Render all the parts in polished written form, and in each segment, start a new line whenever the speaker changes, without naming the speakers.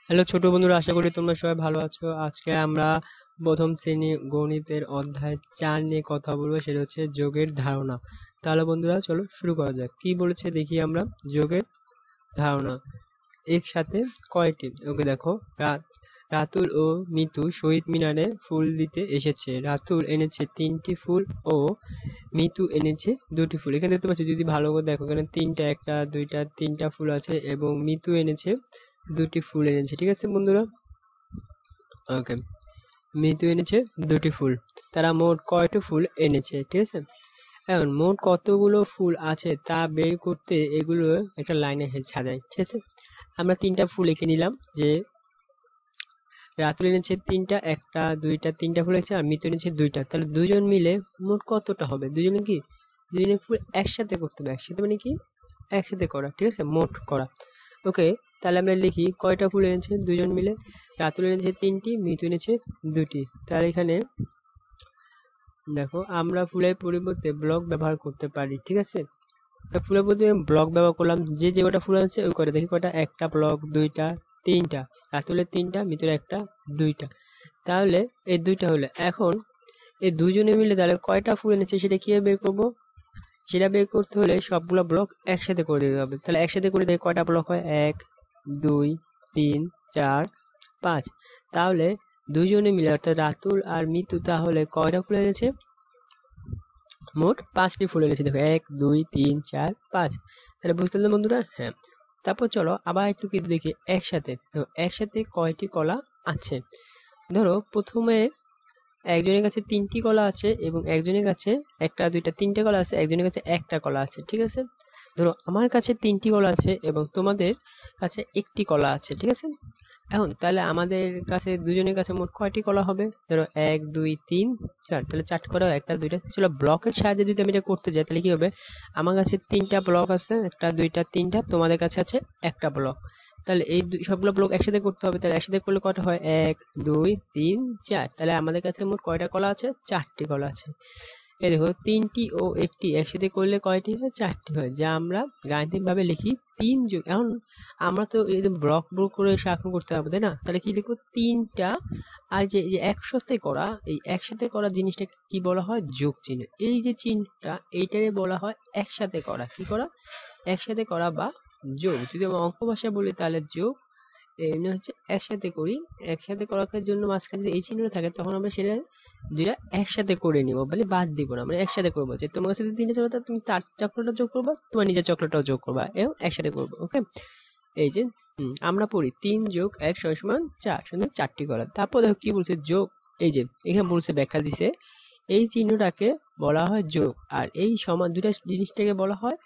Hello ছোট বন্ধুরা, আশা করি তোমরা সবাই ভালো আছো। আজকে আমরা প্রথম শ্রেণী গণিতের অধ্যায় 4 নিয়ে কথা বলবো, সেটা হচ্ছে যোগের ধারণা। তাহলে বন্ধুরা চলো শুরু করা যাক। কি বলেছে দেখি আমরা। যোগের ধারণা একসাথে কয়টি। ওকে দেখো, রাতুল ও মিতু শহীদ মিনারে ফুল দিতে এসেছে। রাতুল এনেছে 3টি ফুল ও মিতু এনেছে 2টি ফুল। এখানে দেখতে পাচ্ছি, যদি ভালো করে দেখো, এখানে তিনটা, একটা দুইটা তিনটা ফুল আছে এবং মিতু এনেছে 2টি ফুল এনেছে। ঠিক আছে বন্ধুরা, ওকে। মিতু এনেছে 2টি ফুল। তারা মোট কয়টি ফুল এনেছে, ঠিক আছে। এখন মোট কতগুলো ফুল আছে তা বের করতে এগুলো একটা লাইনে সাজাই, ঠিক আছে। আমরা 3টা ফুল এঁকে নিলাম, যে রাতুল এনেছে 3টা, একটা দুইটা তিনটা ফুল এনেছে, আর মিতু এনেছে 2টা। তাহলে দুজন মিলে মোট কতটা হবে? দুজনে কি দুজনে ফুল একসাথে করতে হবে। একসাথে মানে কি একসাথে করা, ঠিক আছে, মোট করা। ওকে, তাহলে আমরা লিখি কয়টা ফুল এনেছে দুজন মিলে। রাতুল এনেছে 3টি, মিতু এনেছে 2টি। তাহলে এখানে দেখো, আমরা ফুলের পরিবর্তে ব্লক ব্যবহার করতে পারি, ঠিক আছে। তা ফুলের পরিবর্তে ব্লক ব্যবহার করলাম, যে যে কটা ফুল আছে ওই কটা। দেখি কটা, একটা ব্লক, দুইটা, তিনটা। রাতুলের 3টা, মিতুর একটা, 2টা। তাহলে এই 2টা হলো। এখন এই দুজনে মিলে তাহলে কয়টা ফুল এনেছে সেটা কিভাবে বের করবো? সেটা বের করতে হলে সবগুলো ব্লক একসাথে করে দিতে হবে। তাহলে একসাথে করে দিয়ে কয়টা ব্লক হয়? 1 2 3 4 5। তাহলে দুজনে মিলে অর্থাৎ রাতুল আর মিতু তাহলে কয়টা ফুল এনেছে? মোট 5টি ফুল এনেছে। দেখো 1 2 3 4 5। তাহলে বুঝতে পারলে বন্ধুরা? হ্যাঁ। তারপর চলো আবার একটু কিছু দেখি একসাথে। তো একসাথে কয়টি কলা আছে? ধরো প্রথমে একজনের কাছে 3টি কলা আছে এবং একজনের কাছে একটা দুইটা তিনটে কলা আছে, একজনের কাছে একটা কলা আছে, ঠিক আছে। ধরো আমার কাছে 3টি কলা আছে এবং তোমাদের কাছে একটি কলা আছে, ঠিক আছে। এখন তাহলে আমাদের কাছে দুজনের কাছে মোট কয়টি কলা হবে? ধরো 1 2 3 4, তাহলে 4 করা, একটা দুইটা। চলো ব্লকের সাহায্যে যদি আমি এটা করতে যাই তাহলে কি হবে? আমার কাছে 3টা ব্লক আছে, একটা দুইটা তিনটা, তোমাদের কাছে আছে একটা ব্লক। তাহলে এই সবগুলো ব্লক একসাথে করতে হবে। তাহলে একসাথে করলে কয়টা হয়? 1 2 3 4। তাহলে আমাদের কাছে মোট কয়টা কলা আছে? 4টি কলা আছে। এই দেখো, 3টি ও একটি একসাথে করলে কয়টি হয়? 4টি হয়, যা আমরা গাণিতিক ভাবে লিখি 3 যোগ। এখন আমরা তো এই ব্লক ব্লক করে সাকণ করতে পারবো, তাই না? তাহলে কি লিখবো? 3টা আর যে এই যে একসাথে করা, এই একসাথে করা জিনিসটাকে কি বলা হয়? যোগ চিহ্ন। এই যে চিহ্নটা, এইটারে বলা হয় একসাথে করা। কি করা? একসাথে করা বা যোগ। যদি আমরা অঙ্ক ভাষায় বলি তাহলে যোগ, এমনি হচ্ছে একসাথে করি। একসাথে করার জন্য মাঝখানে যদি এই চিহ্নটা থাকে তখন আমরা সেটা দুইটা একসাথে করে নিব, বলে বাদ দিব না, আমরা একসাথে করবো। যে তোমার কাছে যদি 3টা চকলেট, তুমি তার চকলেটটা যোগ করবা, তোমার নিজের চকলেটটাও যোগ করবা, এও একসাথে করবো। ওকে, এই যে আমরা পড়ি 3 যোগ 1 সমান 4, সুতরাং 4টি কলা। তারপর দেখো কি বলছে? যোগ। এই যে এখানে বলছে, ব্যাখ্যা দিছে, এই চিহ্নটাকে বলা হয় যোগ, আর এই সমান দুইটা জিনিসটাকে বলা হয়,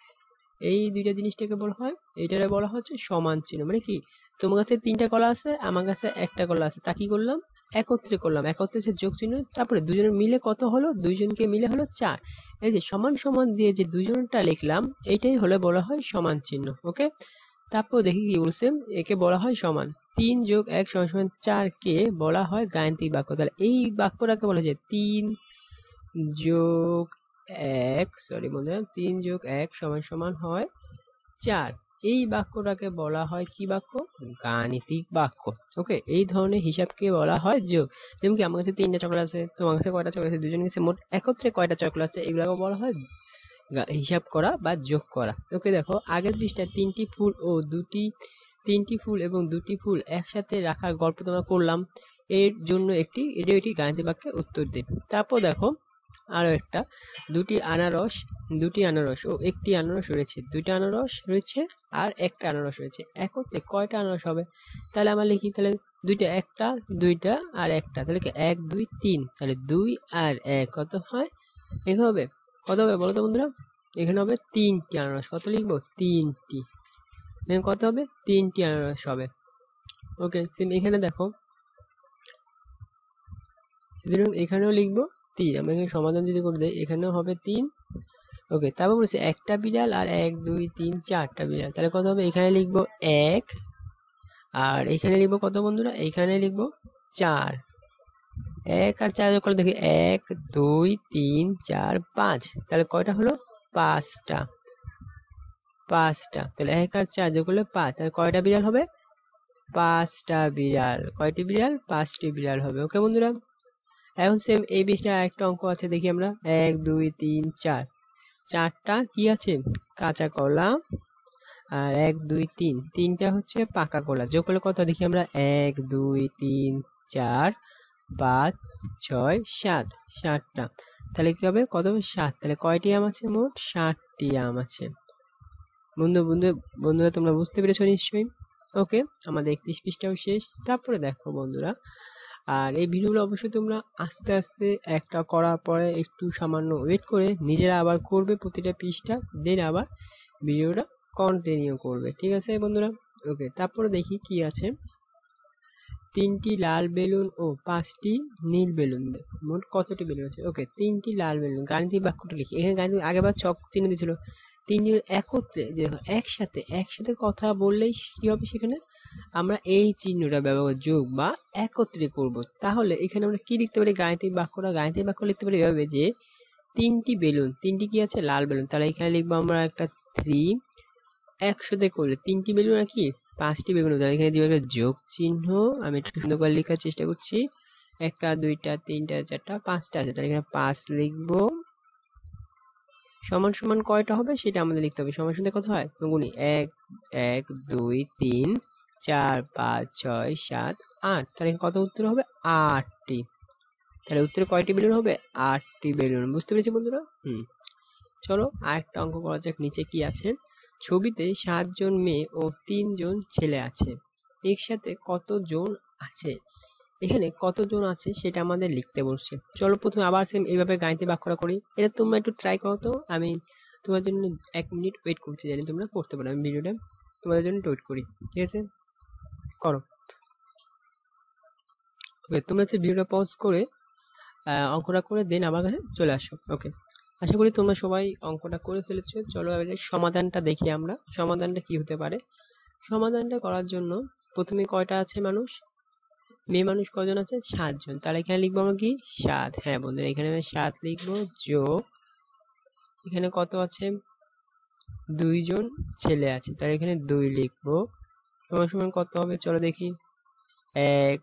এই দুইটা জিনিসটাকে বলা হয়, এইটারে বলা হচ্ছে সমান চিহ্ন। মানে কি, তোমার কাছে 3টা কলা আছে, আমার কাছে একটা কলা আছে, তা কি করলাম? একত্রে করলাম। একত্রে হচ্ছে যোগ চিহ্ন। তারপরে দুজনের মিলে কত হলো? দুইজনকে মিলে হলো 4। এই যে সমান সমান দিয়ে যে দুজনটা লিখলাম, এইটাই হলে বলা হয় সমান চিহ্ন। ওকে, তারপর দেখি কি বলছে। একে বলা হয় সমান। 3 যোগ 1 সমান সমান 4 কে বলা হয় গাণিতিক বাক্য। তাহলে এই বাক্যটাকে বলা যায় 3 যোগ 1, সরি বন্ধুরা, 3 যোগ 1 সমান সমান হয় 4। এই বাক্যটাকে বলা হয় কি বাক্য? গাণিতিক বাক্য। ওকে, এই ধরনের হিসাবকে বলা হয় যোগ। যেমন কি আমার কাছে 3টা চকলেট আছে, তোমার কাছে কয়টা চকলেট আছে, দুজনের কাছে মোট একত্রে কয়টা চকলেট আছে, এগুলোকে বলা হয় হিসাব করা বা যোগ করা। ওকে, দেখো আগের পৃষ্ঠায় 3টি ফুল ও 3টি ফুল এবং 2টি ফুল একসাথে রাখার গল্প তোমরা করলাম। এর জন্য এটি গাণিতিক বাক্যে উত্তর দেবে। তারপর দেখো আরো একটা, দুটি আনারস ও একটি আনারস রয়েছে, 2টা আনারস রয়েছে আর একটা আনারস রয়েছে, একত্রে কয়টা আনারস হবে? তাহলে আমরা লিখি, তাহলে দুইটা, একটা দুইটা আর একটা, তাহলে কি 1 2 3। তাহলে 2 আর 1 কত হয়? এখানে হবে কত হবে বলো তো বন্ধুরা? এখানে হবে 3টি আনারস। কত লিখবো? 3টি। এখানে কত হবে? 3টি আনারস হবে। ওকে, এখানে দেখো, এখানেও লিখবো 3। আমরা এখানে সমাধান যদি করে দেই, এখানেও হবে 3। ওকে, তারপর বলছে একটা বিড়াল আর 1 2 3 4টা বিড়াল। তাহলে কত হবে? এখানে লিখবো 1, আর এখানে লিখবো কত বন্ধুরা? এখানে লিখবো 4। 1 আর 4 যোগ করলে দেখি 1 2 3 4 5। তাহলে কয়টা হলো? 5টা। তাহলে 1 আর 4 যোগ করলে 5। তাহলে কয়টা বিড়াল হবে? 5টা বিড়াল। কয়টি বিড়াল? 5টি বিড়াল হবে। ওকে বন্ধুরা, এখন সেম এই বিষয়ে আরেকটা অঙ্ক আছে, দেখি আমরা। 1 2 3 4, 4টা কি আছে? কাঁচা কলা। আর 1 2 3, 3টা হচ্ছে পাকা কলা। যোগ করলে কত দেখি আমরা? 1 2 3 4 5 6 7, 7টা। তাহলে কি হবে? কত হবে? 7। তাহলে কয়টি আম আছে? মোট 7টি আম আছে। বন্ধুরা তোমরা বুঝতে পেরেছো নিশ্চয়ই? ওকে, আমাদের 31 পৃষ্ঠাও শেষ। তারপরে দেখো বন্ধুরা, আর এই ভিডিওগুলো অবশ্যই তোমরা আস্তে আস্তে একটা করার পরে একটু সামান্য ওয়েট করে নিজেরা আবার করবে প্রতিটা পৃষ্ঠা, দেন আবার ভিডিওটা কন্টিনিউ করবে। ঠিক আছে বন্ধুরা? ওকে, তারপরে দেখি কি আছে। 3টি লাল বেলুন ও 5টি নীল বেলুন। মোট কতটি বেলুন আছে? ওকে, 3টি লাল বেলুন। গাণিতিক বাক্যটা লিখি। এখানে গাণিতিক আগেবার ছক চিহ্ন দিয়েছিল। 3জন একত্রে যে একসাথে কথা বললেই কি হবে? সেখানে আমরা এই চিহ্নটা ব্যবহার যোগ বা একত্রে করব। তাহলে এখানে আমরা কি লিখতে পারি? গাণিতিক বাক্য লিখতে পারি এভাবে যে 3টি বেলুন, 3টি কি আছে? লাল বেলুন। তাহলে এখানে লিখবো আমরা একটা 3। একসাথে করলে 3টি বেলুন আর কি 5টি বেলুন। তাহলে এখানে দিব একটা যোগ চিহ্ন। আমি একটু সুন্দর করে লেখার চেষ্টা করছি। 1টা 2টা 3টা 4টা 5টা আছে। তাহলে এখানে 5 লিখবো। সমান সমান কয়টা হবে সেটা আমাদের লিখতে হবে। সমান সমান কত হয়? গুণি 1 1 2 3 4 5 6 7 8। তাহলে কত উত্তর হবে? 8টি। তাহলে উত্তরে কয়টি বেলুন হবে? 8টি বেলুন। বুঝতে পেরেছি বন্ধুরা? চলো আরেকটা অঙ্ক করা যাক। নিচে কি আছে? ছবিতে 7 জন মেয়ে ও 3 জন ছেলে আছে। একসাথে কতজন আছে? এখানে কতজন আছে সেটা আমাদের লিখতে বলছে। চলো প্রথমে আবার সেম এইভাবে গাণিতিক বাক্যটা করি। এটা তোমরা একটু ট্রাই করো তো। আমি তোমার জন্য 1 মিনিট ওয়েট করছি, জানি তোমরা করতে পারো। আমি ভিডিওটা তোমাদের জন্য ওয়েট করি। ঠিক আছে, করো। ওকে, তোমরা হচ্ছে ভিডিওটা পজ করে অঙ্কটা করে দেন আমার কাছে চলে আসো। ওকে, আশা করি তোমরা সবাই অঙ্কটা করে ফেলেছো। চলো এবারে সমাধানটা দেখি আমরা। সমাধানটা কি হতে পারে? সমাধানটা করার জন্য প্রথমে কয়টা আছে মানুষ? মেয়ে মানুষ কজন আছে? 7 জন। তাহলে এখানে লিখবো আমরা কি? 7। হ্যাঁ বন্ধুরা, এখানে আমি 7 লিখবো। যোগ এখানে কত আছে? 2 জন ছেলে আছে। তাহলে এখানে 2 লিখবো। সমান সমান কত হবে? চলো দেখি। 1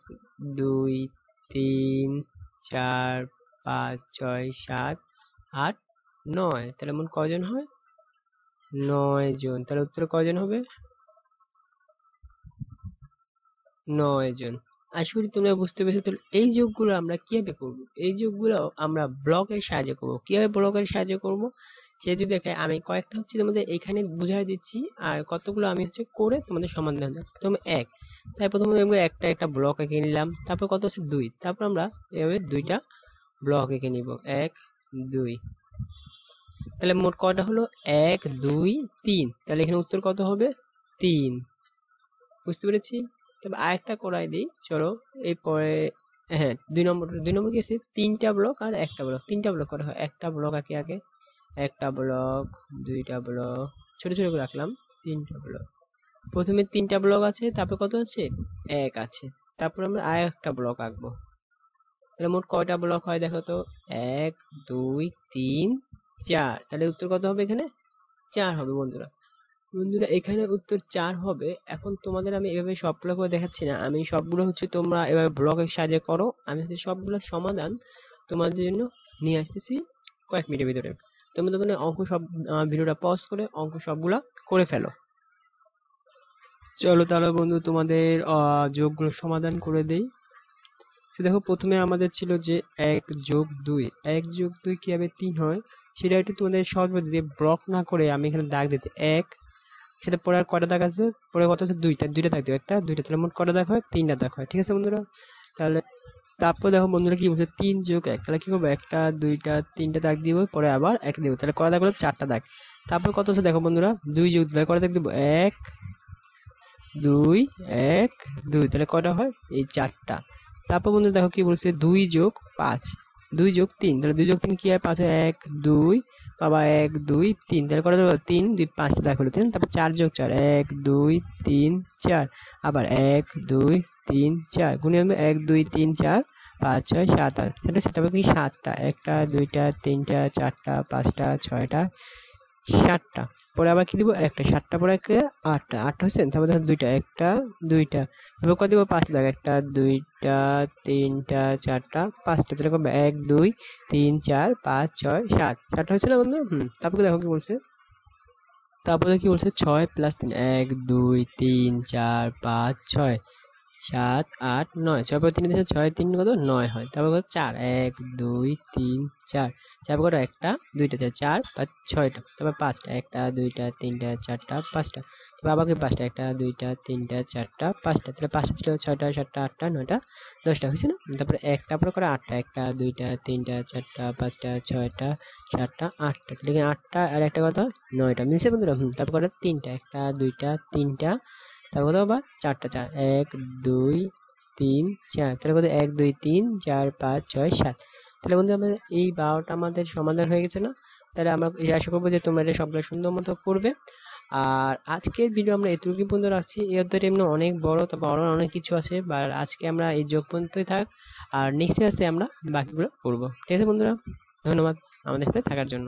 2 3 4 5 6 7 8 9। তাহলে মোট কজন হয়? 9 জন। তাহলে উত্তরে কজন হবে? 9 জন। আশা করি তোমরা বুঝতে পেরেছো। তাহলে এই যোগগুলো আমরা কিভাবে করবো? এই যোগগুলো আমরা ব্লকের সাহায্যে করবো। কিভাবে ব্লকের সাহায্যে করবো সেহেতু দেখে আমি কয়েকটা হচ্ছে তোমাদের এখানে বুঝাই দিচ্ছি, আর কতগুলো আমি হচ্ছে করে তোমাদের সমাধান দেবো। প্রথমে 1, তাই প্রথমে আমরা একটা ব্লক এঁকে নিলাম। তারপর কত হচ্ছে 2, তারপর আমরা এভাবে 2টা ব্লক এঁকে নিব। 1 2। তাহলে মোট কয়টা হলো? 1 2 3। তাহলে এখানে উত্তর কত হবে? 3। বুঝতে পেরেছি? তবে আরেকটা করাই দিই, চলো। এরপরে হ্যাঁ, 2 নম্বর কি আছে? 3টা ব্লক আর একটা ব্লক। 3টা ব্লক করা হয়। একটা ব্লক আগে একটা ব্লক, 2টা ব্লক, ছোট ছোট করে রাখলাম। 3টা ব্লক। প্রথমে 3টা ব্লক আছে, তারপর কত আছে? 1 আছে। তারপর আমরা আর একটা ব্লক আঁকবো। তাহলে মোট কয়টা ব্লক হয় দেখো তো? 1 2 3 4। তাহলে উত্তর কত হবে? এখানে 4 হবে বন্ধুরা। এখানে উত্তর 4 হবে। এখন তোমাদের আমি এভাবে সবগুলো করে দেখাচ্ছি না, আমি সবগুলো হচ্ছে তোমরা এভাবে ব্লকের সাহায্যে করো। আমি হচ্ছে সবগুলো সমাধান তোমাদের জন্য নিয়ে আসতেছি কয়েক মিনিটের ভিতরে। তোমরা তখন অঙ্ক সব ভিডিওটা পজ করে অঙ্ক সবগুলা করে ফেলো। চলো তাহলে বন্ধু তোমাদের যোগগুলো সমাধান করে দেই। তো দেখো, প্রথমে আমাদের ছিল যে 1 যোগ 2, 1 যোগ 2 কিভাবে 3 হয় সেটা একটু তোমাদের সহজ দিয়ে ব্লক না করে আমি এখানে দাগ দিতে 1 সেটা পরে আর কয়টা দাগ আছে? পরে কত আছে? 2টা দাগ দিও। 1টা 2টা, তাহলে মোট কয়টা দাগ হয়? 3টা দাগ হয়। ঠিক আছে বন্ধুরা? তাহলে তারপর দেখো বন্ধুরা কি বলছে? 3 যোগ 1। তাহলে কি করবো? 1টা 2টা 3টা দাগ দিব, পরে আবার 1 দিব। তাহলে কয়টা দাগ হলো? 4টা দাগ। তারপর কত আছে দেখো বন্ধুরা? 2 যোগ 2, কয়টা দাগ দিব? 1 2 1 2। তাহলে কয়টা হয়? এই 4টা। তারপর বন্ধুরা দেখো কি বলছে? 2 যোগ 5, 2 যোগ 3। তাহলে 2 যোগ 3 কি হয়? 5 হয়। 1 2 বাবা 1 2 3। তাহলে কটা দেবো? 3 2 5টা দাগ হলো। তারপর 4 যোগ 4, 1 2 3 4। আবার 1 2 3 4 গুণে হবে 1 2 3 4 5 6 7 8। এটা তারপর কি 7টা? 1টা 2টা 3টা 4টা 5টা 6টা 7টা, পরে আবার কি দিব একটা, 7টা পরে 8টা, 8টা হয়েছে, তারপর দেখো 2টা, 1টা 2টা, তারপর কত দিব 5টা, দেখো 1টা 2টা 3টা 4টা 5টা, তাহলে কবে 1 2 3 4 5 6 7, 7টা হয়েছে না বন্ধু? তারপরে দেখো কি বলছে, তারপরে কি বলছে 6 + 3, 1 2 3 4 5 6 7 8 9, 6 পরে 3 দিয়েছে, 6 3 কত 9 হয়, তারপর কত 4, 1 2 3 4, 4 কত একটা 2টা 4 5 6টা, তারপর 5টা, 1টা 2টা 3টা 4টা 5টা, তারপর আবার কি 5টা, 1টা 2টা 3টা 4টা 5টা, তাহলে 5টা ছিল 6টা 7টা 8টা 9টা 10টা হয়েছে না? তারপরে একটা পরে করে 8টা, 1টা 2টা 3টা 4টা 5টা 6টা 7টা 8টা, তাহলে 8টা আর একটা কত 9টা মিলছে বন্ধুরা? তারপর কত 3টা, 1টা 2টা 3টা, তারপর কত আবার 4টা, 4 1 2 3 4, তাহলে কত 1 2 3 4 5 6 7, তাহলে বন্ধু আমাদের এই 12টা আমাদের সমাধান হয়ে গেছে না? তাহলে আমরা আশা করবো যে তোমরা এটা সবগুলো সুন্দর মতো করবে। আর আজকের ভিডিও আমরা এতটুকু পর্যন্ত রাখছি, এই অধ্যায়টা এমনি অনেক বড়, তবে আরো অনেক কিছু আছে, বা আজকে আমরা এই যোগ পর্যন্তই থাক, আর নেক্সট ক্লাসে আমরা বাকিগুলো করবো। ঠিক আছে বন্ধুরা, ধন্যবাদ আমাদের সাথে থাকার জন্য।